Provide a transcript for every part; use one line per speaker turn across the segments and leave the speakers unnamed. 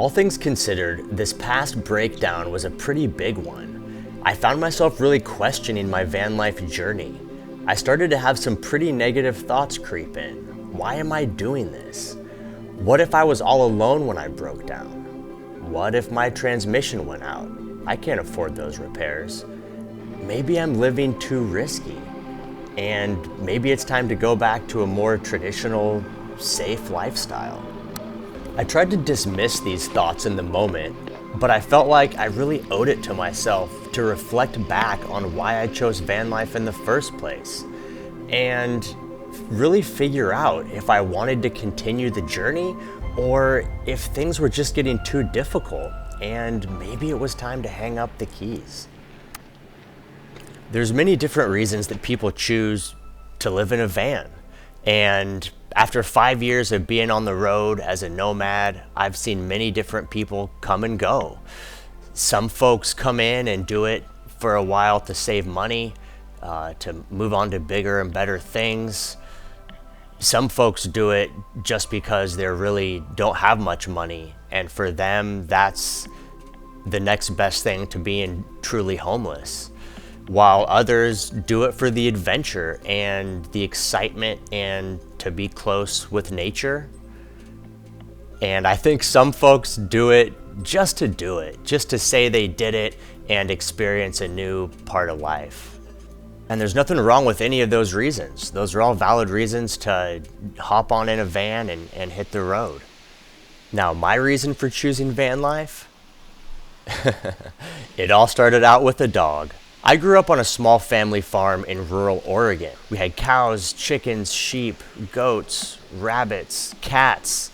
All things considered, this past breakdown was a pretty big one. I found myself really questioning my van life journey. I started to have some pretty negative thoughts creep in. Why am I doing this? What if I was all alone when I broke down? What if my transmission went out? I can't afford those repairs. Maybe I'm living too risky. And maybe it's time to go back to a more traditional, safe lifestyle. I tried to dismiss these thoughts in the moment, but I felt like I really owed it to myself to reflect back on why I chose van life in the first place, and really figure out if I wanted to continue the journey or if things were just getting too difficult and maybe it was time to hang up the keys. There's many different reasons that people choose to live in a van, and after 5 years of being on the road as a nomad, I've seen many different people come and go. Some folks come in and do it for a while to save money, to move on to bigger and better things. Some folks do it just because they really don't have much money, and for them, that's the next best thing to being truly homeless. While others do it for the adventure and the excitement and to be close with nature. And I think some folks do it, just to say they did it and experience a new part of life. And there's nothing wrong with any of those reasons. Those are all valid reasons to hop on in a van and hit the road. Now, my reason for choosing van life? It all started out with a dog. I grew up on a small family farm in rural Oregon. We had cows, chickens, sheep, goats, rabbits, cats,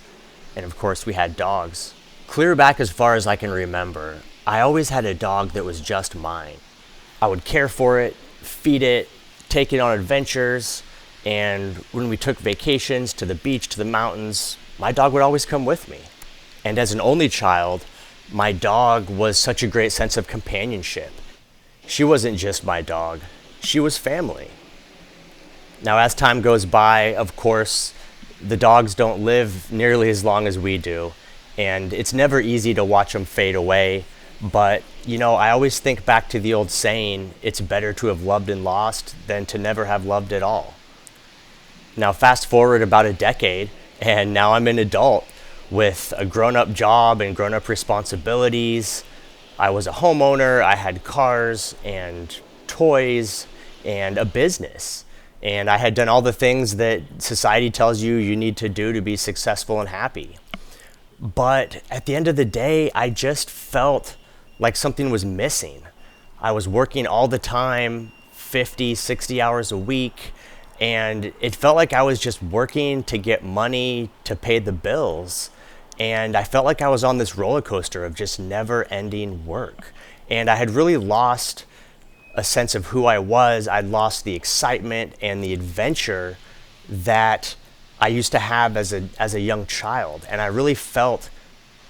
and of course we had dogs. Clear back as far as I can remember, I always had a dog that was just mine. I would care for it, feed it, take it on adventures, and when we took vacations to the beach, to the mountains, my dog would always come with me. And as an only child, my dog was such a great sense of companionship. She wasn't just my dog, she was family. Now, as time goes by, of course, the dogs don't live nearly as long as we do, and it's never easy to watch them fade away. But, I always think back to the old saying, it's better to have loved and lost than to never have loved at all. Now, fast forward about a decade, and now I'm an adult with a grown-up job and grown-up responsibilities. I was a homeowner, I had cars and toys and a business. And I had done all the things that society tells you need to do to be successful and happy. But at the end of the day, I just felt like something was missing. I was working all the time, 50, 60 hours a week, and it felt like I was just working to get money to pay the bills. And I felt like I was on this roller coaster of just never-ending work. And I had really lost a sense of who I was. I'd lost the excitement and the adventure that I used to have as a young child. And I really felt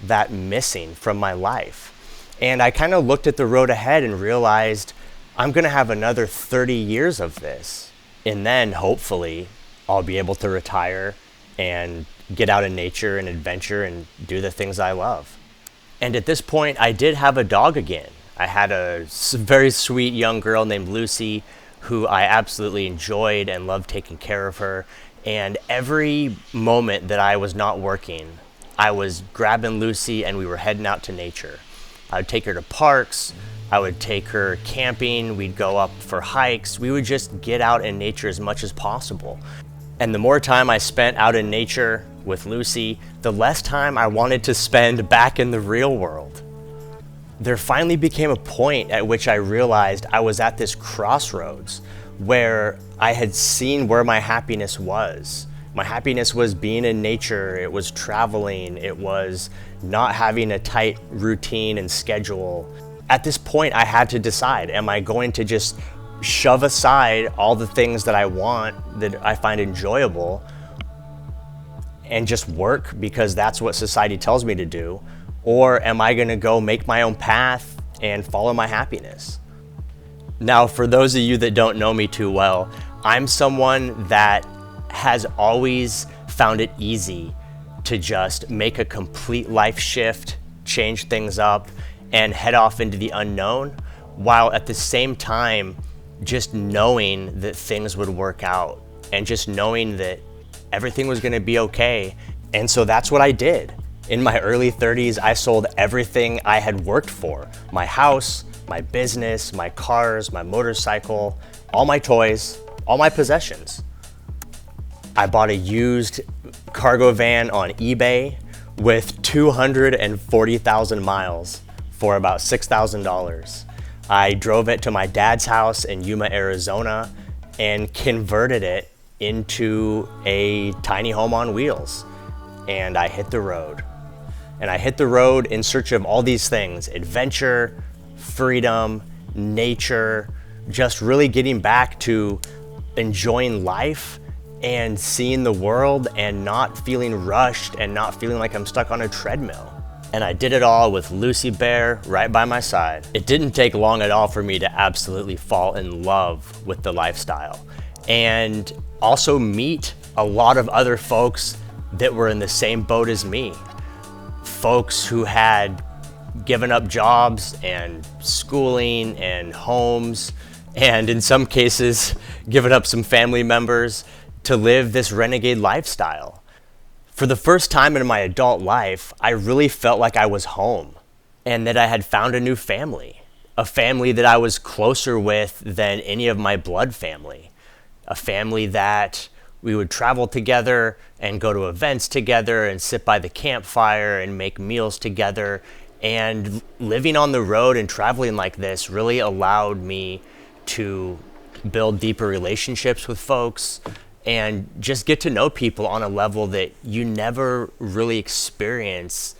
that missing from my life. And I kind of looked at the road ahead and realized I'm going to have another 30 years of this. And then hopefully I'll be able to retire and get out in nature and adventure and do the things I love. And at this point, I did have a dog again. I had a very sweet young girl named Lucy who I absolutely enjoyed and loved taking care of her. And every moment that I was not working, I was grabbing Lucy and we were heading out to nature. I would take her to parks, I would take her camping, we'd go up for hikes, we would just get out in nature as much as possible. And the more time I spent out in nature with Lucy, the less time I wanted to spend back in the real world. There finally became a point at which I realized I was at this crossroads where I had seen where my happiness was. My happiness was being in nature, it was traveling, it was not having a tight routine and schedule. At this point, I had to decide, am I going to just shove aside all the things that I want, that I find enjoyable, and just work because that's what society tells me to do? Or am I gonna go make my own path and follow my happiness? Now, for those of you that don't know me too well, I'm someone that has always found it easy to just make a complete life shift change things up, and head off into the unknown, while at the same time just knowing that things would work out and just knowing that everything was gonna be okay. And so that's what I did. In my early 30s, I sold everything I had worked for. My house, my business, my cars, my motorcycle, all my toys, all my possessions. I bought a used cargo van on eBay with 240,000 miles for about $6,000. I drove it to my dad's house in Yuma, Arizona, and converted it into a tiny home on wheels. And I hit the road. And I hit the road in search of all these things: adventure, freedom, nature, just really getting back to enjoying life and seeing the world and not feeling rushed and not feeling like I'm stuck on a treadmill. And I did it all with Lucy Bear right by my side. It didn't take long at all for me to absolutely fall in love with the lifestyle and also meet a lot of other folks that were in the same boat as me. Folks who had given up jobs and schooling and homes, and in some cases, given up some family members to live this renegade lifestyle. For the first time in my adult life, I really felt like I was home and that I had found a new family, a family that I was closer with than any of my blood family, a family that we would travel together and go to events together and sit by the campfire and make meals together. And living on the road and traveling like this really allowed me to build deeper relationships with folks and just get to know people on a level that you never really experience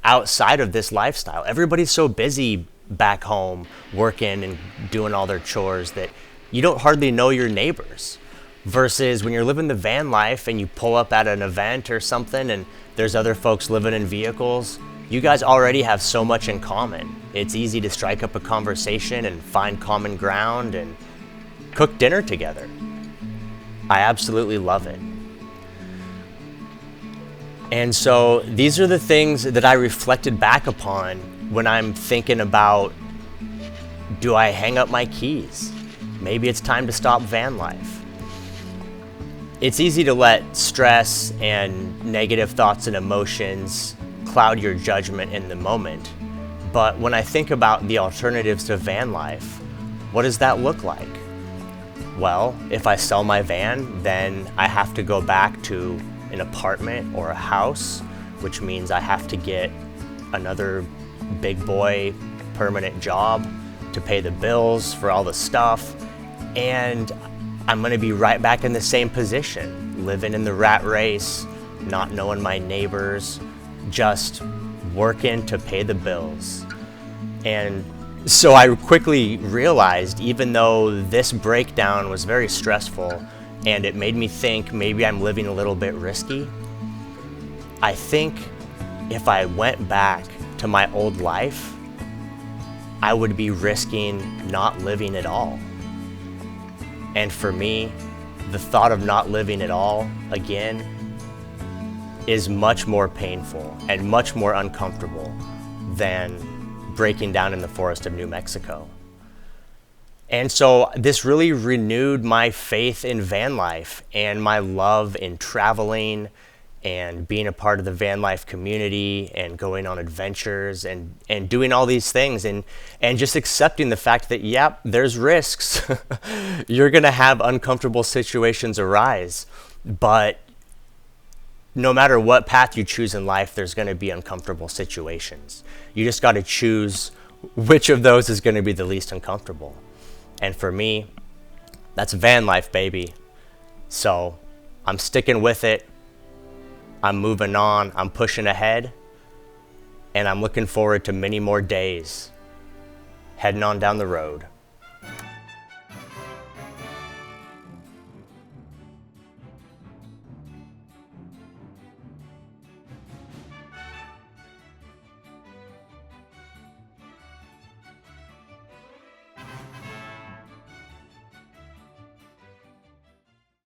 outside of this lifestyle. Everybody's so busy back home working and doing all their chores that you don't hardly know your neighbors. Versus when you're living the van life and you pull up at an event or something and there's other folks living in vehicles, you guys already have so much in common. It's easy to strike up a conversation and find common ground and cook dinner together. I absolutely love it. And so these are the things that I reflected back upon when I'm thinking about, do I hang up my keys? Maybe it's time to stop van life. It's easy to let stress and negative thoughts and emotions cloud your judgment in the moment. But when I think about the alternatives to van life, what does that look like? Well, if I sell my van, then I have to go back to an apartment or a house, which means I have to get another big boy permanent job to pay the bills for all the stuff. And I'm gonna be right back in the same position, living in the rat race, not knowing my neighbors, just working to pay the bills. And so I quickly realized, even though this breakdown was very stressful and it made me think maybe I'm living a little bit risky, I think if I went back to my old life, I would be risking not living at all. And for me, the thought of not living at all again is much more painful and much more uncomfortable than breaking down in the forest of New Mexico. And so this really renewed my faith in van life and my love in traveling and being a part of the van life community and going on adventures and doing all these things and just accepting the fact that, yep, there's risks. You're gonna have uncomfortable situations arise, but no matter what path you choose in life, there's gonna be uncomfortable situations. You just gotta choose which of those is gonna be the least uncomfortable. And for me, that's van life, baby. So I'm sticking with it. I'm moving on, I'm pushing ahead, and I'm looking forward to many more days heading on down the road.